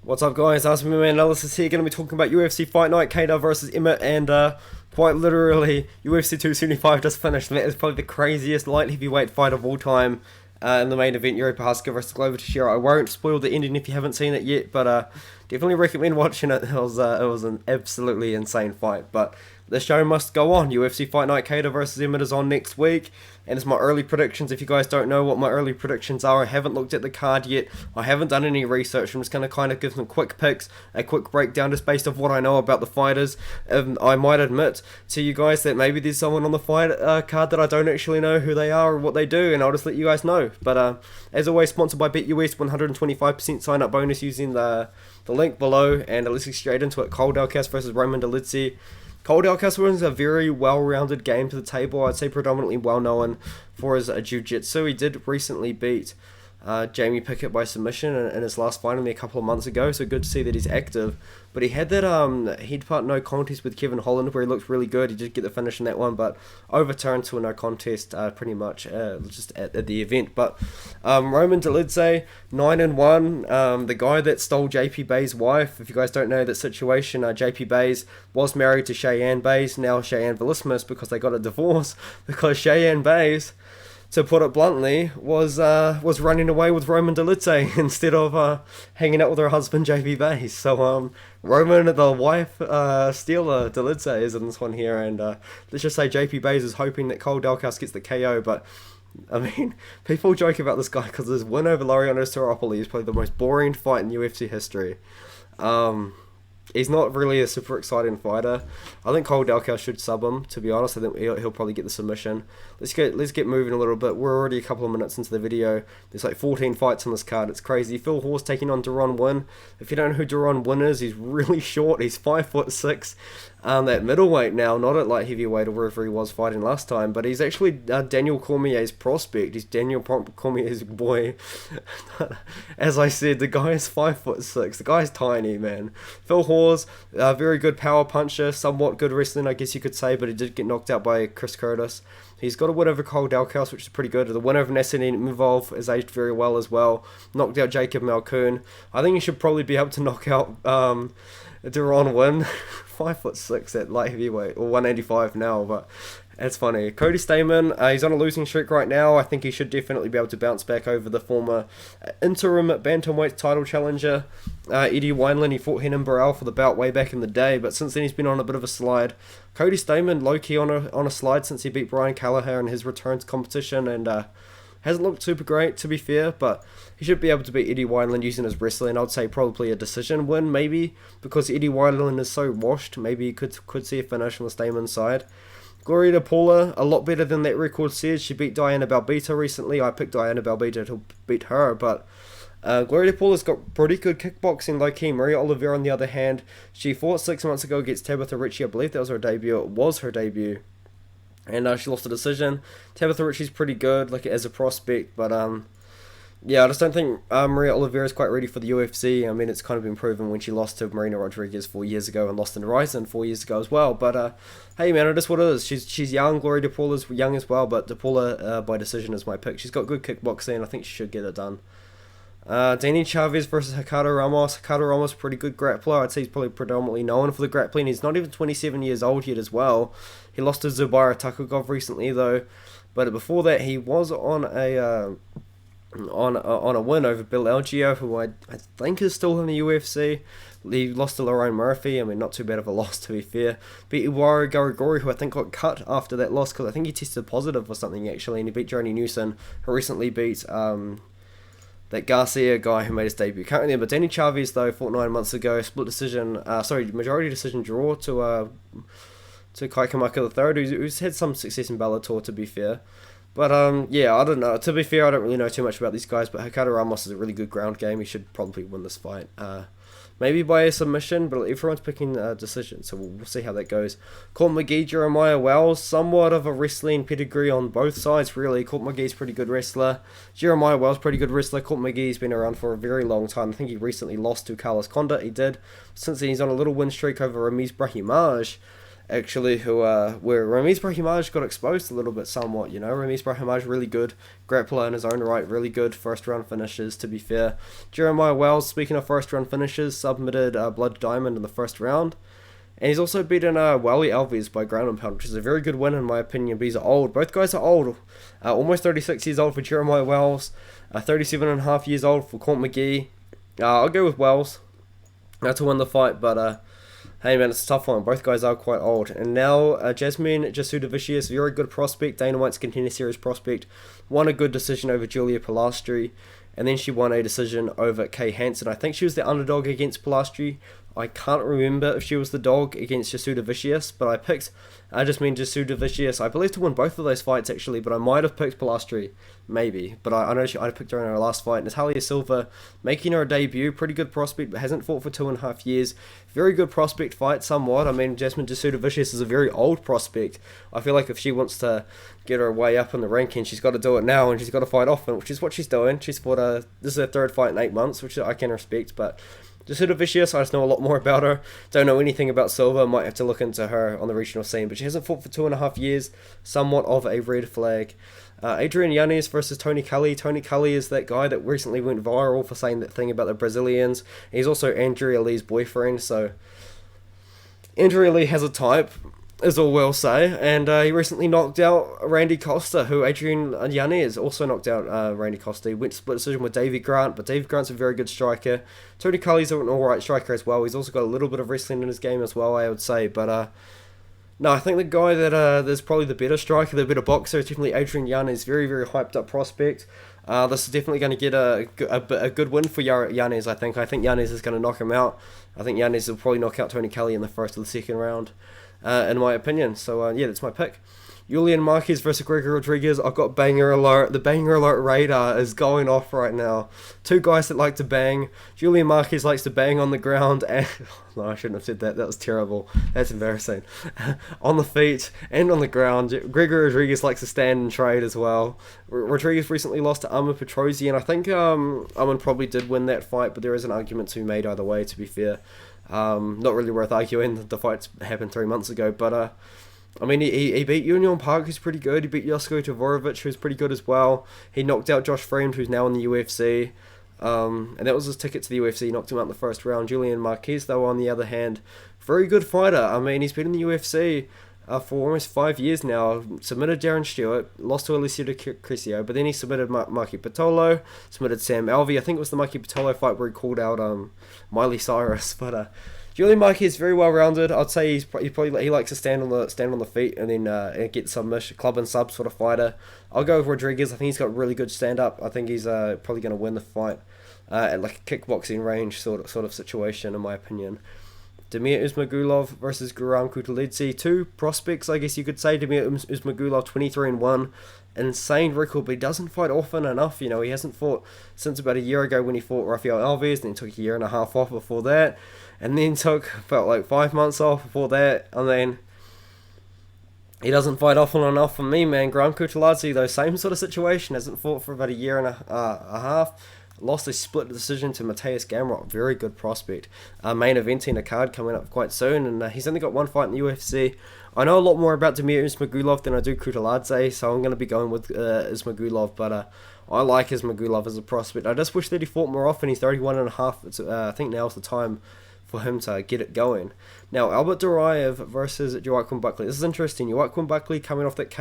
What's up, guys? Artem MMA Analysis here. Going to be talking about UFC Fight Night, Kattar versus Emmett, and quite literally, UFC 275 just finished. That is probably the craziest light heavyweight fight of all time. In the main event, Yuri Prochazka versus Glover Teixeira. I won't spoil the ending if you haven't seen it yet, but definitely recommend watching it. It was an absolutely insane fight, but the show must go on. UFC Fight Night, Kattar versus Emmett is on next week, and it's my early predictions. If you guys don't know what my early predictions are, I haven't looked at the card yet. I haven't done any research. I'm just going to kind of give some quick picks, a quick breakdown just based off what I know about the fighters. I might admit to you guys that maybe there's someone on the fight card that I don't actually know who they are or what they do, and I'll just let you guys know. But as always, sponsored by BetUS, 125% sign up bonus using the link below, and let's get straight into it. Cole Delcas versus Roman Dolidze. Cole Delcas brings a very well-rounded game to the table. I'd say predominantly well-known for his jiu-jitsu. He did recently beat Jamie Pickett by submission in his last fight only a couple of months ago, so good to see that he's active. But he had that he'd part no contest with Kevin Holland where he looked really good. He did get the finish in that one, but overturned to a no contest pretty much just at the event. But Roman Dolidze, 9-1, the guy that stole JP Bay's wife. If you guys don't know that situation, JP Bays was married to Cheyenne Bays, now Cheyenne Velismus, because they got a divorce because Cheyenne Bays, to put it bluntly, was running away with Roman Dolidze instead of hanging out with her husband JP Bays. So Roman, the wife stealer Dolidze, is in this one here, and let's just say JP Bays is hoping that Cole Delcas gets the KO. But I mean, people joke about this guy because his win over Lariano Staropoli is probably the most boring fight in UFC history. He's not really a super exciting fighter. I think Cole Delcas should sub him, to be honest. I think he'll probably get the submission. Let's get moving a little bit. We're already a couple of minutes into the video. There's like 14 fights on this card. It's crazy. Phil Horse taking on Duran Win. If you don't know who Duran Win is, he's really short. He's 5'6". That middleweight now, not at light heavyweight or wherever he was fighting last time, but he's actually Daniel Cormier's prospect. He's Daniel Cormier's boy. As I said, the guy is 5'6". The guy's tiny, man. Phil Horse, very good power puncher, somewhat good wrestling, I guess you could say, but he did get knocked out by Chris Curtis. He's got a win over Cole Delcas, which is pretty good. The win over Nassim Mivov is aged very well as well. Knocked out Jacob Malkoon. I think he should probably be able to knock out Duran Win. 5'6" at light heavyweight, or 185 now, but it's funny. Cody Stamann, he's on a losing streak right now. I think he should definitely be able to bounce back over the former interim bantamweight title challenger, Eddie Wineland. He fought Henan Burrell for the bout way back in the day, but since then he's been on a bit of a slide. Cody Stamann, low-key on a slide since he beat Brian Callagher in his return to competition, and hasn't looked super great, to be fair, but he should be able to beat Eddie Wineland using his wrestling. I'd say probably a decision win, maybe, because Eddie Wineland is so washed. Maybe he could see a finish on the Stamann side. Gloria Paula, a lot better than that record says. She beat Diana Belbita recently. I picked Diana Belbita to beat her, but Gloria Paula's got pretty good kickboxing, low-key. Maria Oliveira, on the other hand, she fought 6 months ago against Tabitha Ricci. I believe that was her debut. It was her debut. And she lost a decision. Tabitha Ricci's pretty good, like as a prospect, but yeah, I just don't think Maria Oliveira is quite ready for the UFC. I mean, it's kind of been proven when she lost to Marina Rodriguez 4 years ago and lost in Ryzen 4 years ago as well. But hey, man, it is what it is. She's young. Gloria DePaula's young as well, but DePaula by decision is my pick. She's got good kickboxing. I think she should get it done. Danny Chavez versus Hakato Ramos. Hakato Ramos, pretty good grappler. I'd say he's probably predominantly known for the grappling. He's not even 27 years old yet as well. He lost to Zubaira Takagov recently though, but before that he was on a win over Bill Algeo, who I think is still in the UFC. He lost to Lorraine Murphy. I mean, not too bad of a loss, to be fair. Beat Iwaro Garigori, who I think got cut after that loss because I think he tested positive or something actually, and he beat Joni Newson, who recently beat that Garcia guy who made his debut. Can't remember. Danny Chavez though fought 9 months ago, split decision, majority decision draw to Kai Kamaka III, who's had some success in Bellator, to be fair. But yeah, I don't know. To be fair, I don't really know too much about these guys, but Hakato Ramos is a really good ground game. He should probably win this fight. Maybe by a submission, but everyone's picking a decision, so we'll see how that goes. Court McGee, Jeremiah Wells, somewhat of a wrestling pedigree on both sides, really. Court McGee's pretty good wrestler. Jeremiah Wells, pretty good wrestler. Court McGee's been around for a very long time. I think he recently lost to Carlos Condit. He did. Since then, he's on a little win streak over Ramiz Brahimaj. actually, who where Ramiz Brahimaj got exposed a little bit somewhat. Ramiz Brahimaj really good grappler in his own right, really good first round finishes. To be fair, Jeremiah Wells, speaking of first round finishes, submitted Blood Diamond in the first round. And he's also beaten Wally Alves by ground and pound, which is a very good win in my opinion. But he's old. Both guys are old. Almost 36 years old for Jeremiah Wells. 37 and a half years old for Court McGee. I'll go with Wells to win the fight. But hey man, it's a tough one. Both guys are quite old. And now Jasmine Jasudavicius, very good prospect. Dana White's Contender Series prospect. Won a good decision over Julia Pilastri. And then she won a decision over Kay Hansen. I think she was the underdog against Pilastri. I can't remember if she was the dog against Jasudavicius, but I picked Jasudavicius, I believe, to win both of those fights actually, but I might have picked Pilastri, maybe. But I know I picked her in her last fight. Natalia Silva making her debut, pretty good prospect, but hasn't fought for 2.5 years. Very good prospect fight, somewhat. I mean, Jasmine Jasudavicius is a very old prospect. I feel like if she wants to get her way up in the ranking, she's got to do it now, and she's got to fight often, which is what she's doing. She's fought this is her third fight in 8 months, which I can respect, but Jasudavicius, I just know a lot more about her. Don't know anything about Silva. Might have to look into her on the regional scene, but she hasn't fought for 2.5 years. Somewhat of a red flag. Adrian Yanez versus Tony Cully. Tony Cully is that guy that recently went viral for saying that thing about the Brazilians. He's also Andrea Lee's boyfriend, so Andrea Lee has a type, is all we'll say, and he recently knocked out Randy Costa, who Adrian Yanez also knocked out Randy Costa. He went split decision with Davey Grant, but Davey Grant's a very good striker. Tony Cully's an alright striker as well. He's also got a little bit of wrestling in his game as well, I would say, but no, I think the guy that is probably the better striker, the better boxer, is definitely Adrian Yanez. Very, very hyped up prospect. This is definitely going to get a good win for Yanez, I think. I think Yanez is going to knock him out. I think Yanez will probably knock out Tony Cully in the first or the second round, in my opinion. So, yeah, that's my pick. Julian Marquez versus Gregor Rodriguez. I've got banger alert. The banger alert radar is going off right now. Two guys that like to bang. Julian Marquez likes to bang on the ground. And no, I shouldn't have said that. That was terrible. That's embarrassing. On the feet and on the ground. Gregor Rodriguez likes to stand and trade as well. Rodriguez recently lost to Armin Petrosian. I think Armin probably did win that fight, but there is an argument to be made either way, to be fair. Not really worth arguing. The fights happened 3 months ago, but I mean, he beat Union Park, who's pretty good. He beat Josko Todorovic, who's pretty good as well. He knocked out Josh Fremd, who's now in the UFC. And that was his ticket to the UFC. He knocked him out in the first round. Julian Marquez, though, on the other hand, very good fighter. I mean, he's been in the UFC for almost 5 years now. Submitted Darren Stewart, lost to Alicia Crisio, but then he submitted Maki Pitolo, submitted Sam Alvey. I think it was the Maki Pitolo fight where he called out Miley Cyrus, but Julian Marquez is very well rounded. I'd say he likes to stand on the feet and then get submission, club and sub sort of fighter. I'll go with Rodriguez. I think he's got really good stand up. I think he's probably going to win the fight at like a kickboxing range sort of situation, in my opinion. Damir Ismagulov versus Guranku Tbilisi. Two prospects, I guess you could say. Damir Ismagulov 23-1. Insane record, but he doesn't fight often enough. He hasn't fought since about a year ago when he fought Rafael Alves, and then took a year and a half off before that, and then felt like 5 months off before that, and then he doesn't fight often enough for me, man. Guranku Tbilisi, though, same sort of situation, hasn't fought for about a year and a half. Lost a split decision to Mateus Gamrot, very good prospect. Main eventing a card coming up quite soon, and he's only got one fight in the UFC. I know a lot more about Damir Ismagulov than I do Kutaladze, so I'm going to be going with Ismagulov, but I like Ismagulov as a prospect. I just wish that he fought more often. He's 31.5. It's, I think now's the time for him to get it going. Now, Albert Duraev versus Dwight Quinn Buckley. This is interesting. Dwight Quinn Buckley coming off that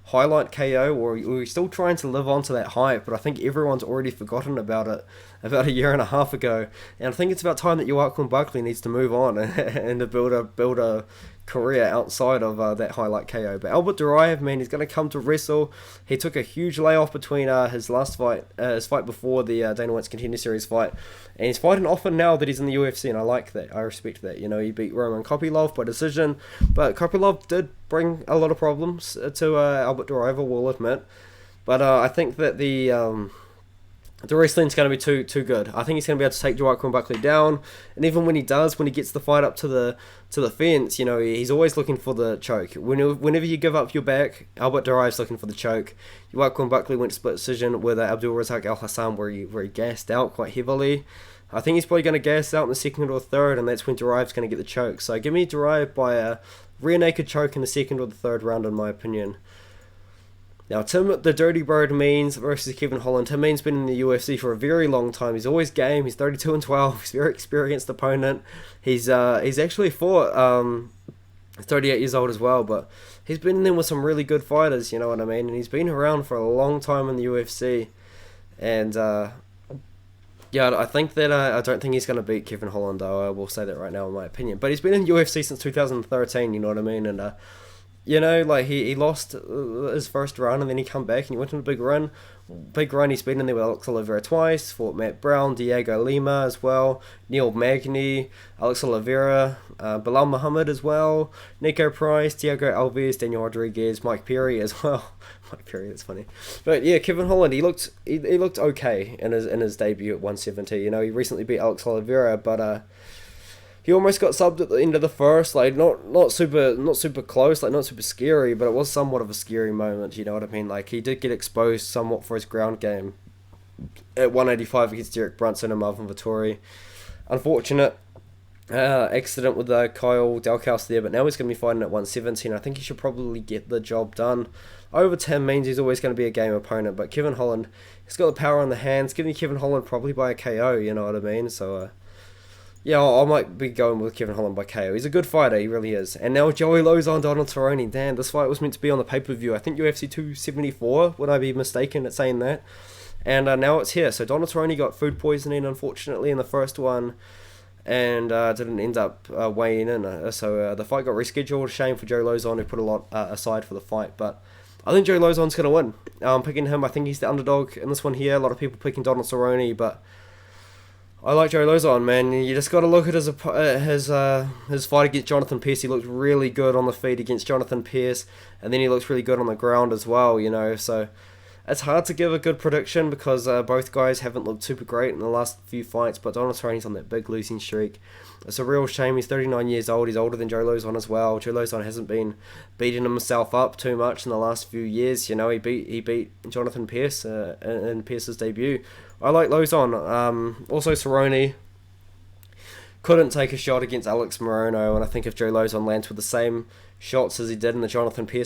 highlight KO, or we're still trying to live on to that hype, but I think everyone's already forgotten about it about a year and a half ago. And I think it's about time that Dwight Quinn Buckley needs to move on and to build a career outside of that highlight KO. But Albert Duraev, man, he's going to come to wrestle. He took a huge layoff between his last fight, his fight before the Dana White's Contender Series fight, and he's fighting often now that he's in the UFC, and I like that. I respect that. He beat Roman Kopylov by decision, but Kopylov did bring a lot of problems to Albert Duraev, we'll admit. But I think that the wrestling's going to be too good. I think he's going to be able to take Dwight Quinn Buckley down, and even when he gets the fight up to the fence, he's always looking for the choke. Whenever you give up your back, Albert Duraev's looking for the choke. Dwight Quinn Buckley went split decision with Abdul Razak Al Hassan, where he gassed out quite heavily. I think he's probably going to gas out in the second or third, and that's when Duraev's going to get the choke. So give me Duraev by rear naked choke in the second or the third round, in my opinion. Now, Tim, the Dirty Bird Means versus Kevin Holland. Tim Means been in the UFC for a very long time. He's always game. He's 32-12. He's a very experienced opponent. He's actually fought 38 years old as well, but he's been in with some really good fighters, you know what I mean? And he's been around for a long time in the UFC. And yeah, I think that I don't think he's going to beat Kevin Holland, though. I will say that right now, in my opinion. But he's been in UFC since 2013, you know what I mean? And you know, like he lost his first run and then he come back and he went on a big run. He's been in there with Alex Oliveira twice, fought Matt Brown, Diego Lima as well, Neil Magny, Alex Oliveira, Bilal Muhammad as well, Nico Price, Diego Alves, Daniel Rodriguez, Mike Perry as well. Mike Perry, that's funny. But yeah, Kevin Holland, he looked okay in his debut at 170. You know, he recently beat Alex Oliveira, but he almost got subbed at the end of the first, like not super close, like not super scary, but it was somewhat of a scary moment, you know what I mean? Like he did get exposed somewhat for his ground game at 185 against Derek Brunson and Marvin Vettori. Unfortunate accident with Kyle Dalkaus there, but now he's going to be fighting at 117. I think he should probably get the job done. Over 10 means he's always going to be a game opponent, but Kevin Holland, he's got the power on the hands. Give me Kevin Holland probably by a KO, you know what I mean? So yeah, I might be going with Kevin Holland by KO. He's a good fighter, he really is. And now Joey Lozon, Donald Cerrone. Damn, this fight was meant to be on the pay-per-view. I think UFC 274, would I be mistaken at saying that? And now it's here. So Donald Cerrone got food poisoning, unfortunately, in the first one, and didn't end up weighing in. So the fight got rescheduled. Shame for Joe Lozon, who put a lot aside for the fight. But I think Joe Lozon's going to win. I'm picking him. I think he's the underdog in this one here. A lot of people picking Donald Cerrone, but I like Joe Lozon, man. You just got to look at his fight against Jonathan Pearce. He looked really good on the feet against Jonathan Pearce, and then he looks really good on the ground as well, you know. So it's hard to give a good prediction because both guys haven't looked super great in the last few fights, but Donald Cerrone's on that big losing streak. It's a real shame. He's 39 years old. He's older than Joe Lozon as well. Joe Lozon hasn't been beating himself up too much in the last few years. You know, he beat Jonathan Pearce in Pearce's debut. I like Lozon. Also, Cerrone couldn't take a shot against Alex Morono, and I think if Joe Lozon lands with the same shots as he did in the Jonathan Pearce